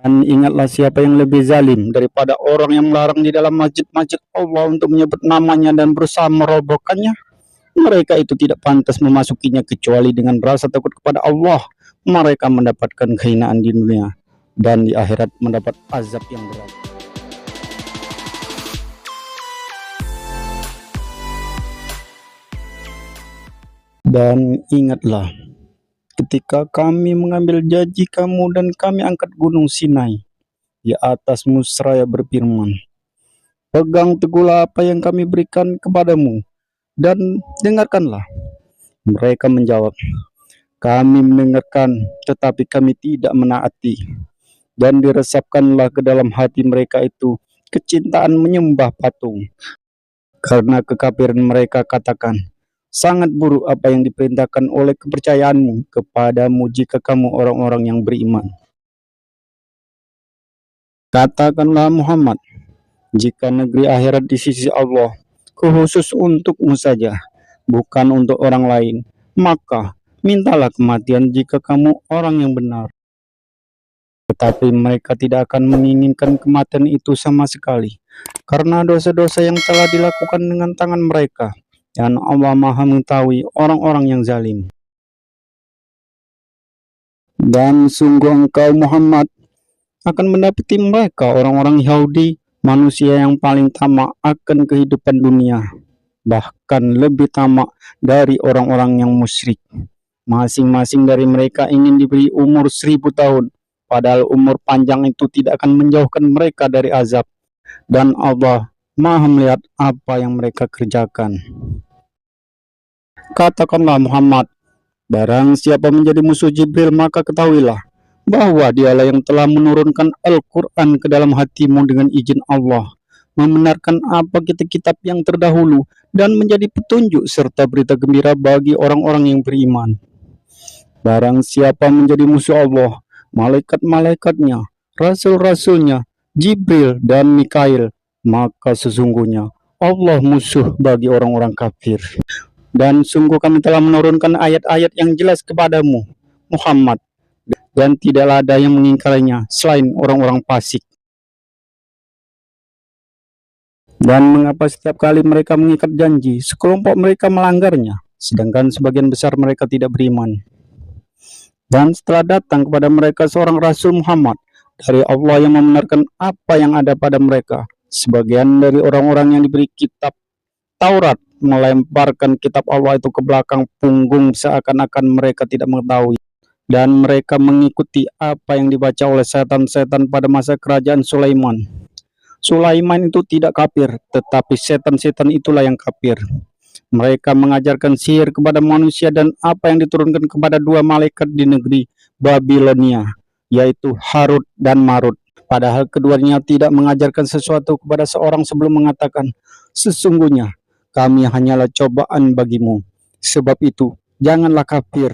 Dan ingatlah siapa yang lebih zalim daripada orang yang melarang di dalam masjid-masjid Allah untuk menyebut namanya dan berusaha merobohkannya. Mereka itu tidak pantas memasukinya kecuali dengan rasa takut kepada Allah. Mereka mendapatkan kehinaan di dunia dan di akhirat mendapat azab yang berat. Dan ingatlah ketika kami mengambil janji kamu dan kami angkat gunung Sinai di atasmu seraya berfirman, pegang teguhlah apa yang kami berikan kepadamu dan dengarkanlah. Mereka menjawab, kami mendengarkan tetapi kami tidak menaati. Dan diresapkanlah ke dalam hati mereka itu kecintaan menyembah patung. Karena kekafiran mereka katakan, sangat buruk apa yang diperintahkan oleh kepercayaanmu kepadamu jika kamu orang-orang yang beriman. Katakanlah Muhammad, jika negeri akhirat di sisi Allah khusus untukmu saja, bukan untuk orang lain, maka mintalah kematian jika kamu orang yang benar. Tetapi mereka tidak akan menginginkan kematian itu sama sekali, karena dosa-dosa yang telah dilakukan dengan tangan mereka, dan Allah Maha mengetahui orang-orang yang zalim. Dan sungguh engkau Muhammad akan mendapati mereka orang-orang Yahudi, manusia yang paling tamak akan kehidupan dunia, bahkan lebih tamak dari orang-orang yang musyrik. Masing-masing dari mereka ingin diberi umur 1000 tahun, padahal umur panjang itu tidak akan menjauhkan mereka dari azab, dan Allah Maha melihat apa yang mereka kerjakan. Katakanlah Muhammad, barang siapa menjadi musuh Jibril maka ketahuilah bahwa dialah yang telah menurunkan Al-Quran ke dalam hatimu dengan izin Allah, membenarkan apa kitab-kitab yang terdahulu dan menjadi petunjuk serta berita gembira bagi orang-orang yang beriman. Barang siapa menjadi musuh Allah, malaikat-malaikatnya, rasul-rasulnya, Jibril dan Mikail, maka sesungguhnya Allah musuh bagi orang-orang kafir. Dan sungguh kami telah menurunkan ayat-ayat yang jelas kepadamu, Muhammad, dan tidaklah ada yang mengingkarinya selain orang-orang fasik. Dan mengapa setiap kali mereka mengikat janji, sekelompok mereka melanggarnya, sedangkan sebagian besar mereka tidak beriman. Dan setelah datang kepada mereka seorang Rasul Muhammad dari Allah yang membenarkan apa yang ada pada mereka, sebagian dari orang-orang yang diberi kitab Taurat melemparkan kitab Allah itu ke belakang punggung seakan-akan mereka tidak mengetahui. Dan mereka mengikuti apa yang dibaca oleh setan-setan pada masa kerajaan Sulaiman. Sulaiman itu tidak kafir, tetapi setan-setan itulah yang kafir. Mereka mengajarkan sihir kepada manusia dan apa yang diturunkan kepada dua malaikat di negeri Babilonia, yaitu Harut dan Marut. Padahal keduanya tidak mengajarkan sesuatu kepada seorang sebelum mengatakan, sesungguhnya kami hanyalah cobaan bagimu. Sebab itu, janganlah kafir.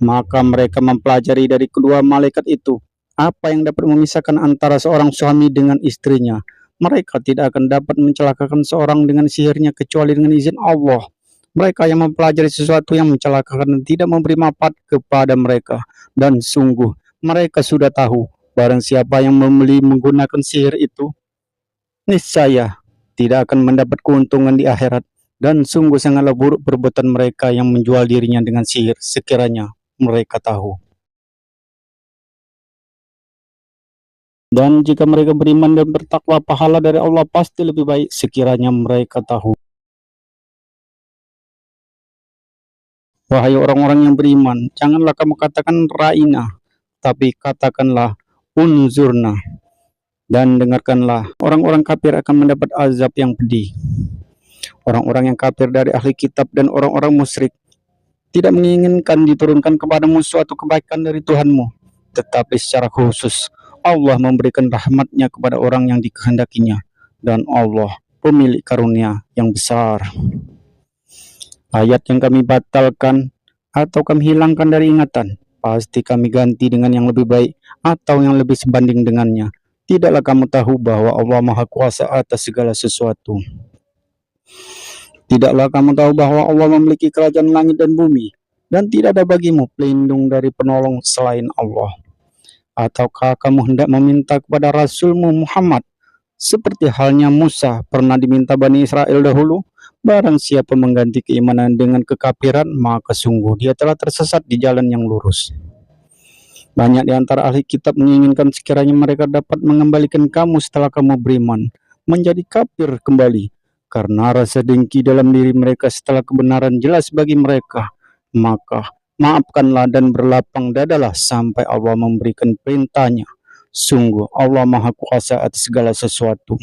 Maka mereka mempelajari dari kedua malaikat itu apa yang dapat memisahkan antara seorang suami dengan istrinya. Mereka tidak akan dapat mencelakakan seorang dengan sihirnya kecuali dengan izin Allah. Mereka yang mempelajari sesuatu yang mencelakakan dan tidak memberi manfaat kepada mereka. Dan sungguh mereka sudah tahu barang siapa yang membeli menggunakan sihir itu, niscaya tidak akan mendapat keuntungan di akhirat. Dan sungguh sangatlah buruk perbuatan mereka yang menjual dirinya dengan sihir sekiranya mereka tahu. Dan jika mereka beriman dan bertakwa, pahala dari Allah pasti lebih baik sekiranya mereka tahu. Wahai orang-orang yang beriman, janganlah kamu katakan ra'ina, tapi katakanlah unzurna. Dan dengarkanlah, orang-orang kafir akan mendapat azab yang pedih. Orang-orang yang kafir dari ahli kitab dan orang-orang musyrik tidak menginginkan diturunkan kepadamu suatu kebaikan dari Tuhanmu, tetapi secara khusus Allah memberikan rahmatnya kepada orang yang dikehendakinya, dan Allah pemilik karunia yang besar. Ayat yang kami batalkan atau kami hilangkan dari ingatan, pasti kami ganti dengan yang lebih baik atau yang lebih sebanding dengannya. Tidaklah kamu tahu bahwa Allah Maha Kuasa atas segala sesuatu? Tidaklah kamu tahu bahwa Allah memiliki kerajaan langit dan bumi, dan tidak ada bagimu pelindung dari penolong selain Allah. Ataukah kamu hendak meminta kepada Rasulmu Muhammad seperti halnya Musa pernah diminta Bani Israel dahulu? Barang siapa mengganti keimanan dengan kekafiran, maka sungguh dia telah tersesat di jalan yang lurus. Banyak di antara ahli kitab menginginkan sekiranya mereka dapat mengembalikan kamu setelah kamu beriman, menjadi kafir kembali, karena rasa dengki dalam diri mereka setelah kebenaran jelas bagi mereka. Maka maafkanlah dan berlapang dadalah sampai Allah memberikan perintahnya. Sungguh Allah Maha Kuasa atas segala sesuatu.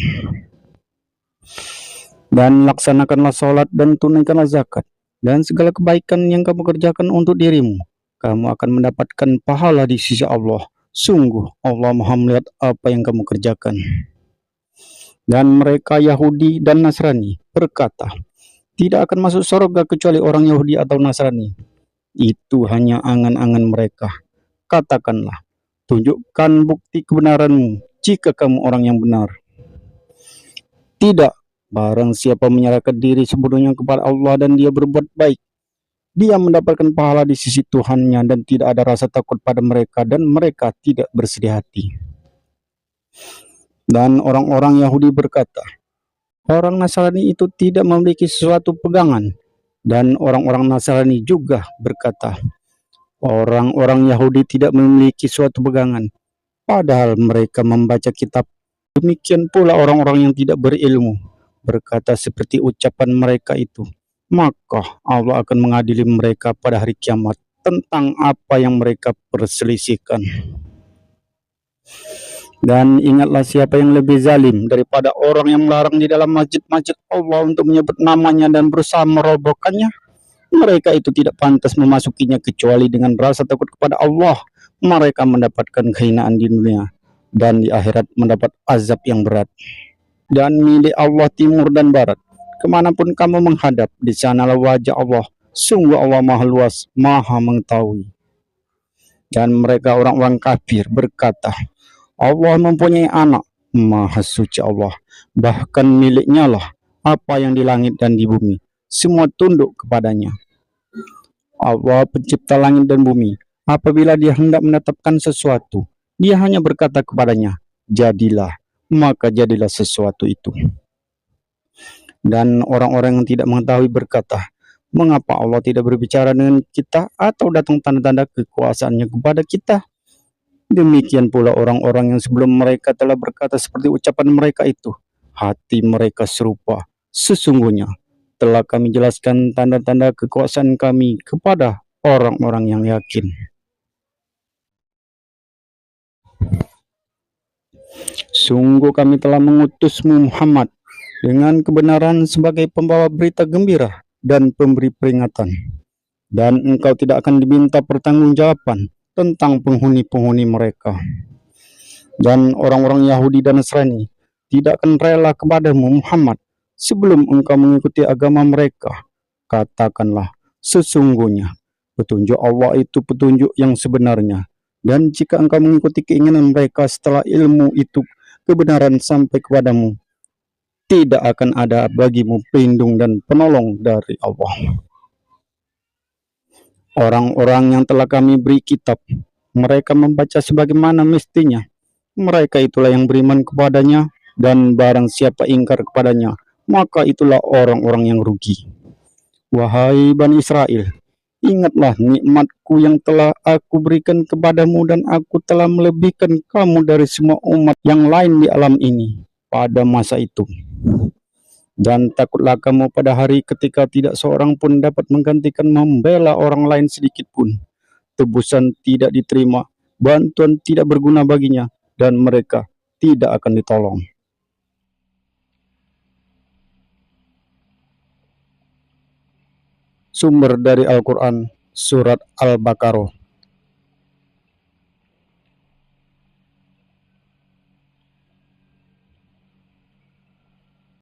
Dan laksanakanlah sholat dan tunaikanlah zakat, dan segala kebaikan yang kamu kerjakan untuk dirimu, kamu akan mendapatkan pahala di sisi Allah. Sungguh Allah Maha melihat apa yang kamu kerjakan. Dan mereka Yahudi dan Nasrani berkata, tidak akan masuk surga kecuali orang Yahudi atau Nasrani. Itu hanya angan-angan mereka. Katakanlah, tunjukkan bukti kebenaranmu jika kamu orang yang benar. Tidak, barang siapa menyerahkan diri sepenuhnya kepada Allah dan dia berbuat baik, dia mendapatkan pahala di sisi Tuhannya dan tidak ada rasa takut pada mereka dan mereka tidak bersedih hati. Dan orang-orang Yahudi berkata, orang Nasrani itu tidak memiliki sesuatu pegangan. Dan orang-orang Nasrani juga berkata, orang-orang Yahudi tidak memiliki suatu pegangan, padahal mereka membaca kitab. Demikian pula orang-orang yang tidak berilmu berkata seperti ucapan mereka itu. Maka Allah akan mengadili mereka pada hari kiamat tentang apa yang mereka perselisihkan. Dan ingatlah siapa yang lebih zalim daripada orang yang melarang di dalam masjid-masjid Allah untuk menyebut namanya dan berusaha merobohkannya. Mereka itu tidak pantas memasukinya kecuali dengan rasa takut kepada Allah. Mereka mendapatkan kehinaan di dunia dan di akhirat mendapat azab yang berat. Dan milik Allah timur dan barat, kemanapun kamu menghadap, di sanalah wajah Allah. Sungguh Allah Maha luas, Maha mengetahui. Dan mereka orang-orang kafir berkata, Allah mempunyai anak. Maha suci Allah, bahkan miliknya lah apa yang di langit dan di bumi, semua tunduk kepadanya. Allah pencipta langit dan bumi. Apabila dia hendak menetapkan sesuatu, dia hanya berkata kepadanya, jadilah, maka jadilah sesuatu itu. Dan orang-orang yang tidak mengetahui berkata, mengapa Allah tidak berbicara dengan kita atau datang tanda-tanda kekuasaannya kepada kita? Demikian pula orang-orang yang sebelum mereka telah berkata seperti ucapan mereka itu. Hati mereka serupa. Sesungguhnya telah kami jelaskan tanda-tanda kekuasaan kami kepada orang-orang yang yakin. Sungguh kami telah mengutusmu Muhammad dengan kebenaran sebagai pembawa berita gembira dan pemberi peringatan. Dan engkau tidak akan diminta pertanggungjawaban tentang penghuni-penghuni mereka. Dan orang-orang Yahudi dan Nasrani tidak akan rela kepadamu Muhammad sebelum engkau mengikuti agama mereka. Katakanlah, sesungguhnya petunjuk Allah itu petunjuk yang sebenarnya. Dan jika engkau mengikuti keinginan mereka setelah ilmu itu kebenaran sampai kepadamu, tidak akan ada bagimu pelindung dan penolong dari Allah. Orang-orang yang telah kami beri kitab, mereka membaca sebagaimana mestinya. Mereka itulah yang beriman kepadanya, dan barang siapa ingkar kepadanya, maka itulah orang-orang yang rugi. Wahai Bani Israel, ingatlah nikmatku yang telah aku berikan kepadamu, dan aku telah melebihkan kamu dari semua umat yang lain di alam ini pada masa itu. Dan takutlah kamu pada hari ketika tidak seorang pun dapat menggantikan membela orang lain sedikit pun. Tebusan tidak diterima, bantuan tidak berguna baginya, dan mereka tidak akan ditolong. Sumber dari Al-Quran, Surat Al-Baqarah